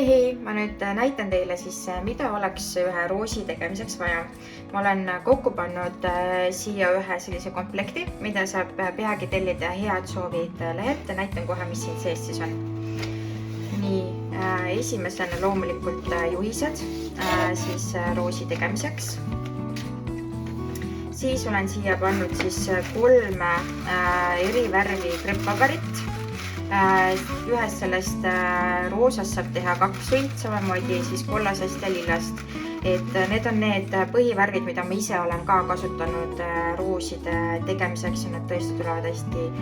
Hei, ma nüüd näitan teile siis, mida oleks ühe roosi tegemiseks vaja. Ma olen kokku pannud siia ühe sellise komplekti, mida saab peagi tellida Head soovid lehelt ja näitan kohe, mis siin sees siis on. Nii, esimesena loomulikult juhised siis roosi tegemiseks. Siis olen siia pannud siis 3 eri värvi krepppaberit. Ühest sellest roosast saab teha 2 õit, samamoodi siis kollasest ja lillast. Et need on need põhivärvid, mida ma ise olen ka kasutanud rooside tegemiseks ja nad tõesti tulevad hästi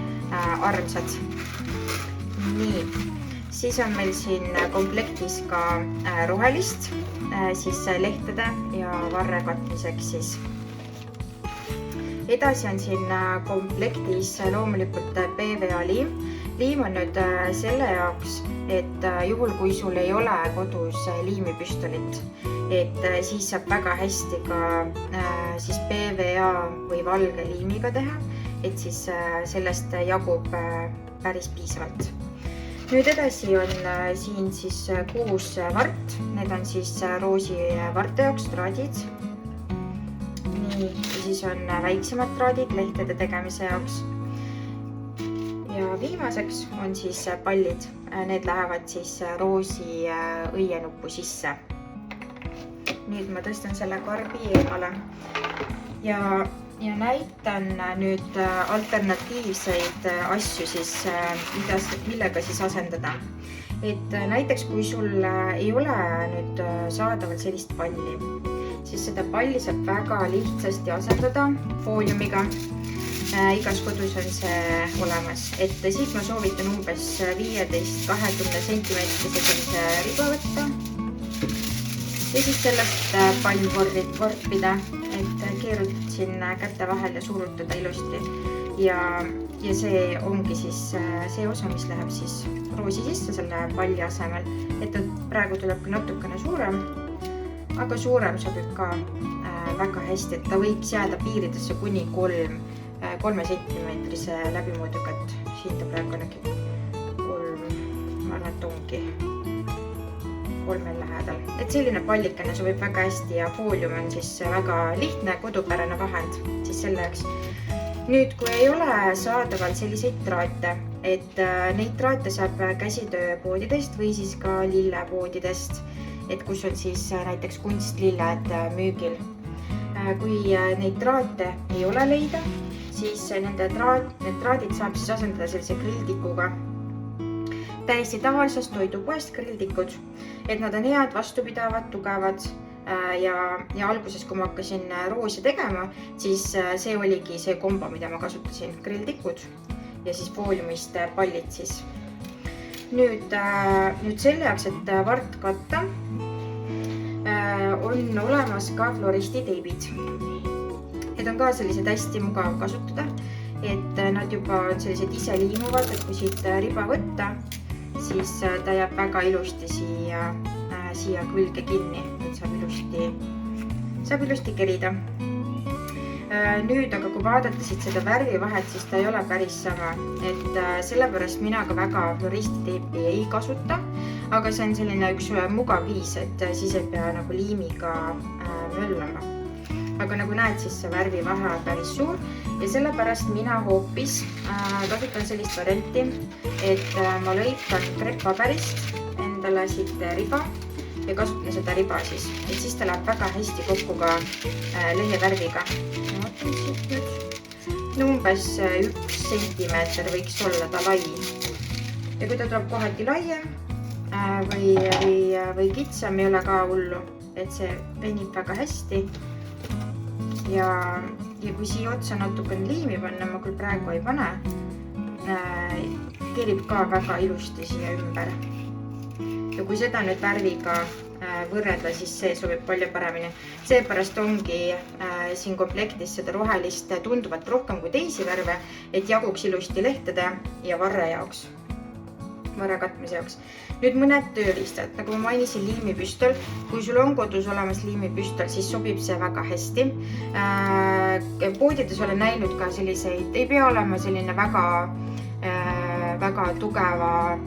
armsad. Nii, siis on meil siin komplektis ka rohelist siis lehtede ja varre katmiseks siis. Edasi on siin komplektis loomulikult PVA liim. Liim on nüüd selle jaoks, et juhul kui sul ei ole kodus liimipüstolit, et siis saab väga hästi ka siis PVA või valge liimiga teha, et siis sellest jagub päris piisavalt. Nüüd edasi on siin siis 6 vart, need on siis roosi varte jaoks traadid. Nii, siis on väiksemad traadid lehtede tegemise jaoks. Ja viimaseks on siis pallid, need lähevad siis roosi õienuppu sisse. Nüüd ma tõstan selle karbi eemale ja näitan nüüd alternatiivseid asju siis, millega siis asendada. Et näiteks kui sul ei ole nüüd saadaval sellist palli, siis seda palli saab väga lihtsasti asendada fooliumiga. Igas kodus on see olemas, et siit ma soovitan umbes 15-20 cm sellise riba võtta ja siis sellest pall vorpida, et keerutad siin käte vahel ja suurutada ilusti ja see ongi siis see osa, mis läheb siis roosi sisse selle palli asemel, et praegu tuleb ka natukene suurem, aga suurem sobib ka väga hästi, et ta võiks jääda piiridesse kuni 3 sentimeetrise läbimõõduga, et siin ta praegu on äkki 3, ma arvan, et ongi 3 lähedal. Et selline pallikene sobib väga hästi ja foolium on siis väga lihtne kodupärane vahend siis selle jaoks. Nüüd, kui ei ole saadaval selliseid traate, et neid traate saab käsitööpoodidest või siis ka lillepoodidest, et kus on siis näiteks kunstlilled müügil. Kui neid traate ei ole leida, siis need traadid saab siis asendada sellise grilltikuga. Täiesti tavalisest toidupoest grilltikud, et nad on head, vastupidavad, tugevad ja alguses, kui ma hakkasin roosi tegema, siis see oligi see kombo, mida ma kasutasin, grilltikud ja siis fooliumist pallid siis. Nüüd selle jaoks, et vart katta, on olemas ka floristi teibid. Need on ka sellised hästi mugav kasutada, et nad juba on sellised ise liimuvad, et kui siit riba võtta, siis ta jääb väga ilusti siia külge kinni, et saab ilusti kerida. Nüüd aga kui vaadata siit seda värvivahet, siis ta ei ole päris sama, et sellepärast mina ka väga floristi teipi ei kasuta, aga see on selline üks mugav viis, et siis ei pea nagu liimiga möllama. Aga nagu näed, siis see värvivahe on päris suur ja sellepärast mina hoopis kasutan sellist varianti, et ma lõikan krepppaberist endale siit riba ja kasutan seda riba siis, et siis ta läheb väga hästi kokku ka lehevärviga. Vaatan siit nüüd. Umbes 1 sentimeeter võiks olla ta lai. Ja kui ta tuleb kohati laiem või kitsam, ei ole ka hullu, et see venib väga hästi. Ja kui siia otsa natukene liimi panna, ma küll praegu ei pane, kerib ka väga ilusti siia ümber. Ja kui seda nüüd värviga võrrelda, siis see sobib palju paremini. Seepärast ongi siin komplektis seda rohelist tunduvalt rohkem kui teisi värve, et jaguks ilusti lehtede ja varre jaoks. Varre katmise jaoks. Nüüd mõned tööriistad, nagu ma mainisin liimipüstol. Kui sul on kodus olemas liimipüstol, siis sobib see väga hästi. Poodides olen näinud ka selliseid, ei pea olema selline väga tugeva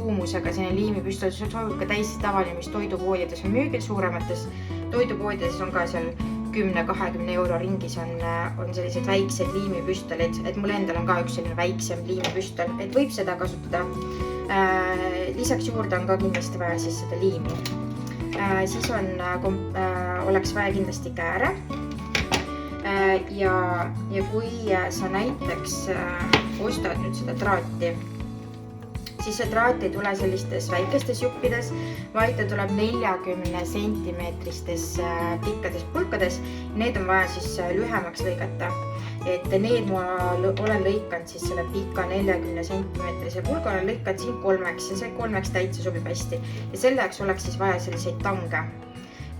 kuumusega selline liimipüstol, see sobib ka täiesti tavaline, mis toidupoodides on müügil, suuremates toidupoodides on ka seal 10-20 euro ringis on sellised väiksed liimipüstolid, et mul endal on ka üks selline väiksem liimipüstol, et võib seda kasutada. Lisaks juurde on ka kindlasti vaja siis seda liimi. Siis oleks vaja kindlasti kääre. Ja kui sa näiteks ostad nüüd seda traati, siis see traat ei tule sellistes väikestes juppides, vaid ta tuleb 40 sentimeetristes pikkades pulkades. Need on vaja siis lühemaks lõigata. Et need ma olen lõikanud siis selle pika 40 sentimeetrise pulga, olen lõikanud siin 3 ja see 3 täitsa sobib hästi. Ja selle jaoks oleks siis vaja selliseid tange.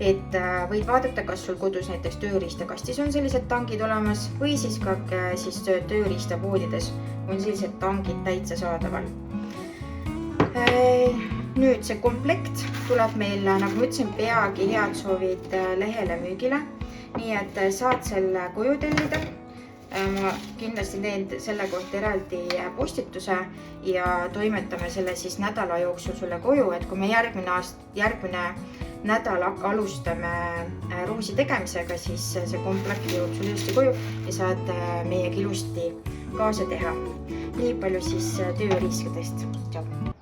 Et võid vaadata, kas sul kodus näiteks tööriistakastis on sellised tangid olemas või siis ka tööriistapoodides on sellised tangid täitsa saadaval. Nüüd see komplekt tuleb meil, nagu ma ütlesin, peagi head soovid lehele müügile, nii et saad selle koju tellida. Ma kindlasti teen selle kohta eraldi postituse ja toimetame selle siis nädala jooksul sulle koju, et kui me järgmine nädal alustame ruusi tegemisega, siis see komplekt jõuab sul ilusti koju ja saad meiega ilusti kaasa teha. Nii palju siis tööriiskadest. Tšau!